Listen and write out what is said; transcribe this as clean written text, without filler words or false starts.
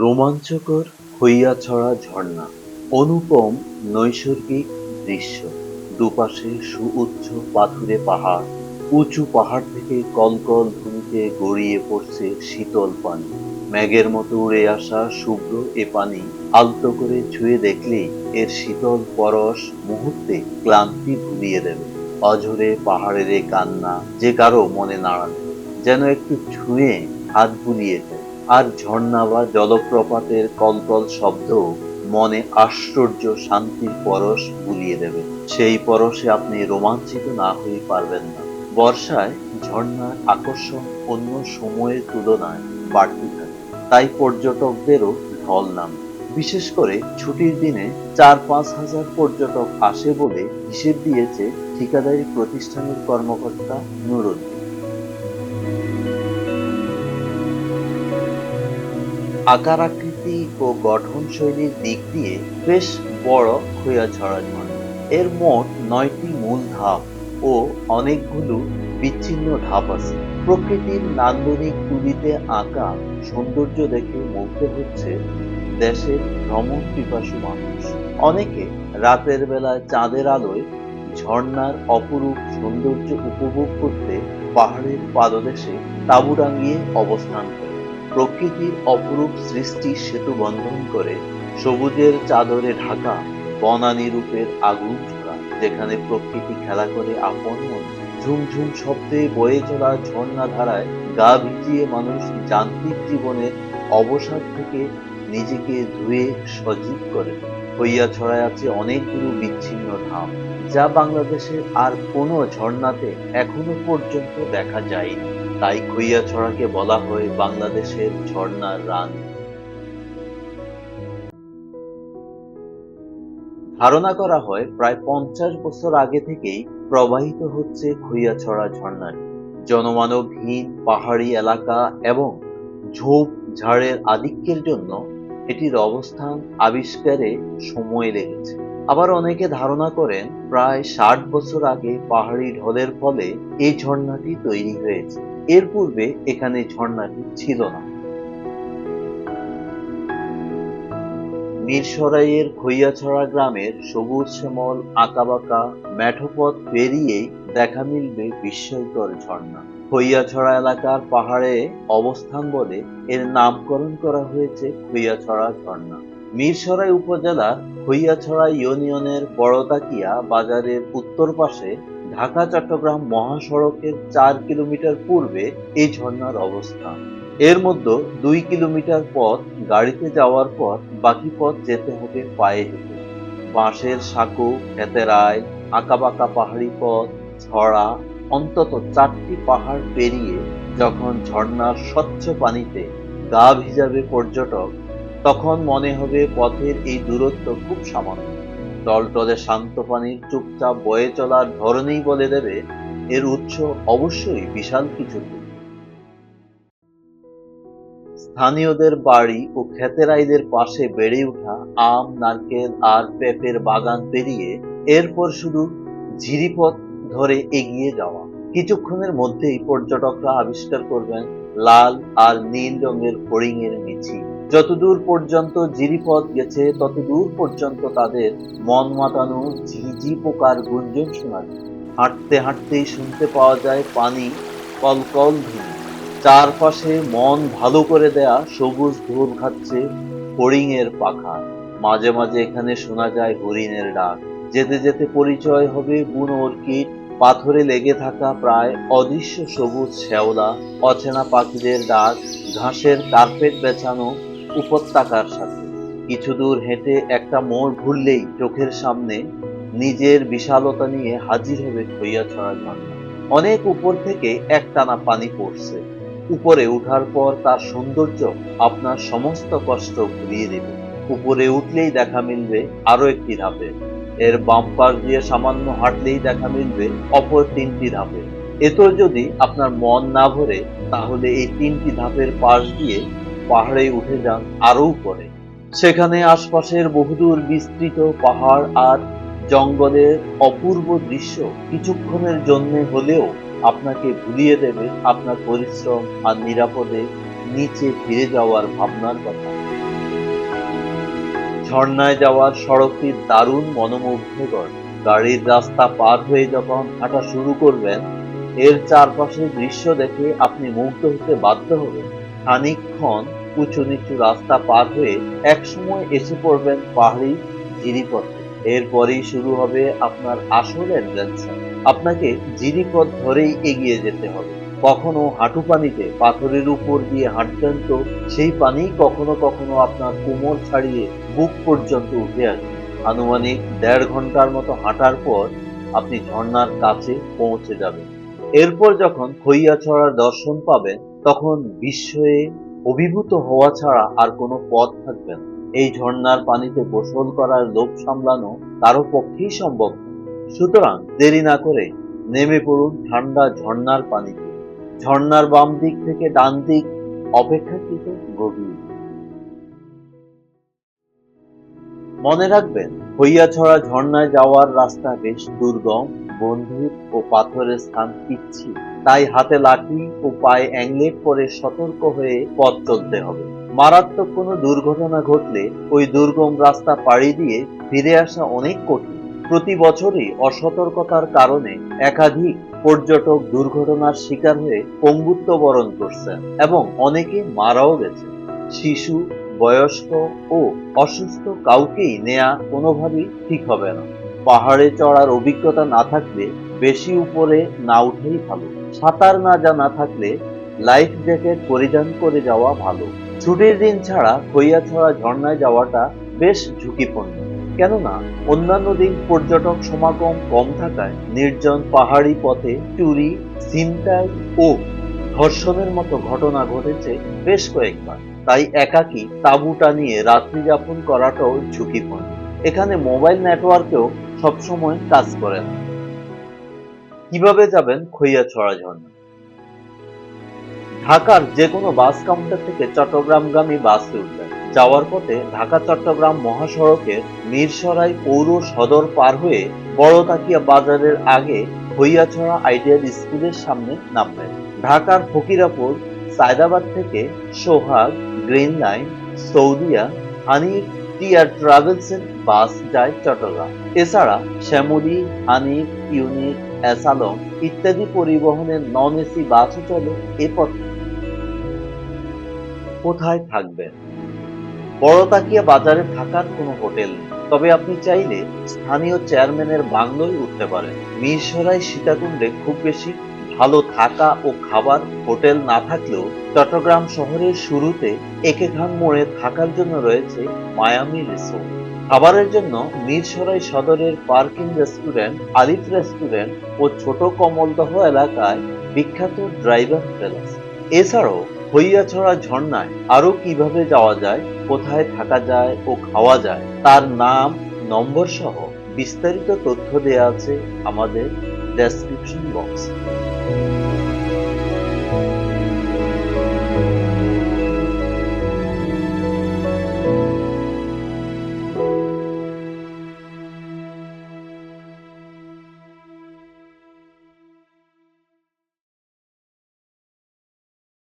রোমাঞ্চকর খৈয়াছড়া ঝর্ণা, অনুপম নৈসর্গিক দৃশ্য। দুপাশে সুউচ্চ পাথুরে পাহাড়, উঁচু পাহাড় থেকে কলকল ধ্বনিতে গড়িয়ে পড়ছে শীতল পানি। মেঘের মতো উড়ে আসা শুভ্র এ পানি আলতো করে ছুঁয়ে দেখলেই এর শীতল পরশ মুহূর্তে ক্লান্তি ভুলিয়ে দেবে। অঝরে পাহাড়ের এ কান্না যে কারো মনে নাড়াবে, যেন একটু ছুঁয়ে হাত বুলিয়ে দেয়। আর ঝর্ণা বা জলপ্রপাতের কলকল শব্দ মনে আশ্চর্য শান্তির পরশ বুলিয়ে দেবে। সেই পরশে আপনি রোমাঞ্চিত না হয়ে পারবেন না। বর্ষায় ঝর্ণার আকর্ষণ অন্য সময়ের তুলনায় বাড়তে থাকে, তাই পর্যটকদেরও ঢল নামে। বিশেষ করে ছুটির দিনে ৪-৫ হাজার পর্যটক আসে বলে হিসেব দিয়েছে ঠিকাদারি প্রতিষ্ঠানের কর্মকর্তা নুরুল। আকার আকৃতি ও গঠনশৈলীর দিক দিয়ে বেশ বড় খৈয়াছড়া ঝর্ণা। এর মোট ৯টি মূল ধাপ ও অনেকগুলো বিচ্ছিন্ন ধাপ আছে। প্রকৃতির নান্দনিক তুলিতে আঁকা সৌন্দর্য দেখে মুগ্ধ হচ্ছে দেশের ভ্রমণ পিপাসু মানুষ। অনেকে রাতের বেলায় চাঁদের আলোয় ঝর্ণার অপরূপ সৌন্দর্য উপভোগ করতে পাহাড়ের পাদদেশে তাঁবু টাঙিয়ে অবস্থান করে। প্রকৃতির অপরূপ সৃষ্টি সেতু বন্ধন করে সবুজের চাদরে ঢাকা বনানী রূপের আগুন ঝরা, যেখানে প্রকৃতি খেলা করে আপন মনে। ঝুমঝুম শব্দে বয়ে চলা ঝর্ণা ধারায় গা ভিজিয়ে মানুষ যান্ত্রিক জীবনের অবসাদ থেকে নিজেকে ধুয়ে সজীব করে। খৈয়াছড়ায় আছে অনেকগুলো বিচ্ছিন্ন ধাপ, যা বাংলাদেশের আর কোনো ঝর্ণাতে এখনো পর্যন্ত দেখা যায়নি। তাই খৈয়াছড়াকে বলা হয় বাংলাদেশের ঝর্ণার রানী। ধারণা করা হয় প্রায় ৫০ বছর আগে থেকেই প্রবাহিত হচ্ছে খৈয়াছড়া ঝর্ণাটি। জনমানবহীন পাহাড়ি এলাকা এবং ঝোপ ঝাড়ের আধিক্যের জন্য এটির অবস্থান আবিষ্কারে সময় লেগেছে। আবার অনেকে ধারণা করেন প্রায় ৬০ বছর আগে পাহাড়ি ঢলের ফলে এই ঝর্ণাটি তৈরি হয়েছে। এর পূর্বে এখানে ঝর্ণাটি ছিল না। মিরসরাইয়ের খৈয়াছড়া গ্রামের সবুজ শ্যামল আঁকাবাঁকা মেঠো পথ পেরিয়েই দেখা মিলবে বিস্ময়কর ঝর্ণা। খৈয়াছড়া এলাকার পাহাড়ে অবস্থান বলে এর নামকরণ করা হয়েছে খৈয়াছড়া ঝর্ণা। মিরসরাই উপজেলার খৈয়াছড়া ইউনিয়নের বড়তাকিয়া বাজারের উত্তর পাশে ঢাকা-চট্টগ্রাম মহাসড়কের ৪ কিলোমিটার পূর্বে এই ঝর্ণার অবস্থান। এর মধ্যে ২ কিলোমিটার পথ গাড়িতে যাওয়ার পর বাকি পথ যেতে হবে পায়ে হেঁটে। বাঁশের সাঁকো, ক্ষেতের আইল, আঁকাবাঁকা পাহাড়ি পথ, ছড়া, অন্তত ৪টি পাহাড় পেরিয়ে যখন ঝর্ণার স্বচ্ছ পানিতে গা ভিজাবে পর্যটক, তখন মনে হবে পথের এই দূরত্ব খুব সামান্য। টলটলে শান্ত পানির চুপচাপ বয়ে চলার ধরনেই বলে দেবে এর উৎস অবশ্যই বিশাল কিছু। স্থানীয়দের বাড়ি ও ক্ষেতের আইলের পাশে বেড়ে ওঠা আম, নারকেল আর পেঁপের বাগান পেরিয়ে এরপর শুধু ঝিরিপথ ধরে এগিয়ে যাওয়া। কিছুক্ষণের মধ্যেই পর্যটকরা আবিষ্কার করবেন লাল আর নীল রঙের ফড়িংয়ের মিছিল। যতদূর পর্যন্ত জিরিপথ গেছে ততদূর পর্যন্ত তাদের মন মাতানো ঝিঝি পোকার গুঞ্জন শোনা যায়। হাঁটতে হাঁটতেই শুনতে পাওয়া যায় পানি কলকল ধ্বনি। চারপাশে মন ভালো করে দেয়া সবুজ ধূপ খাচ্ছে ফড়িংয়ের পাখা। মাঝে মাঝে এখানে শোনা যায় হরিণের ডাক। যেতে যেতে পরিচয় হবে বুনো অর্কিড, পাথরে লেগে থাকা প্রায় অদৃশ্য সবুজ শ্যাওলা, অচেনা পাখিদের ডাক, ঘাসের কার্পেট বেছানো উপত্যকার সাথে। কিছু দূর হেঁটে একটা মোড় ঘুরলেই চোখের সামনে নিজের বিশালতা নিয়ে হাজির হবে খৈয়াছড়া ঝর্ণা। অনেক উপর থেকে একটানা পানি পড়ছে। উপরে উঠার পর তার সৌন্দর্য আপনার সমস্ত কষ্ট ভুলিয়ে দেবে। উপরে উঠলেই দেখা মিলবে আরো একটি ধাপে। এর বাম পাশ দিয়ে সামান্য হাঁটলেই দেখা মিলবে অপর ৩টি ধাপে। এতেও যদি আপনার মন না ভরে, তাহলে এই ৩টি ধাপের পাশ দিয়ে পাহাড়ে উঠে যান আরো উপরে। সেখানে আশপাশের বহুদূর বিস্তৃত পাহাড় আর জঙ্গলের অপূর্ব দৃশ্য কিছুক্ষণের জন্য হলেও আপনাকে ভুলিয়ে দেবে আপনার পরিশ্রম আর নিরাপদে নিচে ফিরে যাওয়ার ভাবনার কথা। ঝর্ণায় যাওয়ার সড়কটি দারুণ মনোমুগ্ধকর। গাড়ির রাস্তা পার হয়ে যখন হাঁটা শুরু করবেন, এর চারপাশের দৃশ্য দেখে আপনি মুগ্ধ হতে বাধ্য হবেন। খানিকক্ষণ উঁচু নিচু রাস্তা পার হয়ে একসময় এসে পড়বেন পাহাড়ি গিরিপথে। এরপরেই শুরু হবে আপনার আসল অ্যাডভেঞ্চার। আপনাকে গিরিপথ ধরেই এগিয়ে যেতে হবে। কখনো হাঁটু পানিতে পাথরের উপর দিয়ে হাঁটবেন তো সেই পানি কখনো কখনো আপনার কোমর ছাড়িয়ে বুক পর্যন্ত উঠে আসবে। আনুমানিক ১.৫ ঘন্টার মতো হাঁটার পর আপনি ঝর্ণার কাছে পৌঁছে যাবেন। এরপর যখন খৈয়াছড়ার দর্শন পাবেন, তখন বিস্ময়ে অভিভূত হওয়া ছাড়া আর কোনো পথ থাকবে না। এই ঝর্ণার পানিতে গোসল করার লোভ সামলানো কারো পক্ষেই সম্ভব নয়। সুতরাং দেরি না করে নেমে পড়ুন ঠান্ডা ঝর্ণার পানিতে। ঝর্ণার বাম দিক থেকে ডান দিক অপেক্ষাকৃত গভীর। মনে রাখবেন, হইয়াছড়া ঝর্ণায় যাওয়ার রাস্তা বেশ দুর্গম, বন্দুক ও পাথরের স্থান পিচ্ছিল। তাই হাতে লাঠি ও পায়ে অ্যাংলেট পরে সতর্ক হয়ে পথ চলতে হবে। মারাত্মক কোনো দুর্ঘটনা ঘটলে ওই দুর্গম রাস্তা পাড়ি দিয়ে ফিরে আসা অনেক কঠিন। প্রতি বছরই অসতর্কতার কারণে একাধিক পর্যটক দুর্ঘটনার শিকার হয়ে পঙ্গুত্ব বরণ করছেন এবং অনেকে মারাও গেছেন। শিশু, বয়স্ক ও অসুস্থ কাউকেই নেয়া কোনোভাবেই ঠিক হবে না। পাহাড়ে চড়ার অভিজ্ঞতা না থাকলে বেশি উপরে না উঠাই ভালো। সাঁতার না জানা থাকলে লাইফ জ্যাকেট পরিধান করে যাওয়া ভালো। ছুটির দিন ছাড়া খৈয়াছড়া ঝর্ণায় যাওয়াটা বেশ ঝুঁকিপূর্ণ। কেননা অন্যান্য দিন পর্যটক সমাগম কম থাকায় নির্জন পাহাড়ি পথে চুরি, ছিনতাই ও ধর্ষণের মতো ঘটনা ঘটেছে বেশ কয়েকবার। তাই একাকী তাঁবু টানিয়ে রাত্রি যাপন করাটাও ঝুঁকিপূর্ণ। এখানে মোবাইল নেটওয়ার্কেও সবসময় কাজ করে না। কিভাবে যাবেন খৈয়াছড়া ঝর্ণা? ঢাকার যে কোনো বাস কাউন্টার থেকে চট্টগ্রামগামী বাসে উঠবেন। যাওয়ার পথে ঢাকা চট্টগ্রাম মহাসড়কের মিরসরাই পৌর সদর পার হয়ে বড়তাকিয়া বাজারের আগে খৈয়াছড়া আইডিয়াল স্কুলের সামনে নামবেন। ঢাকার ফকিরাপুর, সায়দাবাদ থেকে সোহাগ, গ্রিন লাইন, সৌদিয়া, হানিফ টিয়ার ট্রাভেলসের বাস যায় চট্টগ্রাম। এছাড়া শ্যামলী, হানিফ, ইউনিক, এসালম ইত্যাদি পরিবহনের নন এসি বাসও চলে এ পথে। কোথায় থাকবেন? বড়তাকিয়া বাজারে থাকার কোনো হোটেল নেই, তবে আপনি চাইলে স্থানীয় চেয়ারম্যানের বাংলোয় উঠতে পারেন। মিরসরাই সীতাকুণ্ডে খুব বেশি ভালো থাকা ও খাবার হোটেল না থাকলেও চট্টগ্রাম শহরের শুরুতে একে খান মোড়ে থাকার জন্য রয়েছে মায়ামি রিসোর্ট। খাবারের জন্য মিরসরাই সদরের পার্কিং রেস্টুরেন্ট, আলিফ রেস্টুরেন্ট ও ছোট কমলদহ এলাকায় বিখ্যাত ড্রাইভার হোটেল আছে। এছাড়াও হইয়াছড়া ঝর্ণায় আরো কিভাবে যাওয়া যায়, কোথায় থাকা যায় ও খাওয়া যায় তার নাম, নম্বর সহ বিস্তারিত তথ্য দেয়া আছে আমাদের ডেসক্রিপশন বক্সে।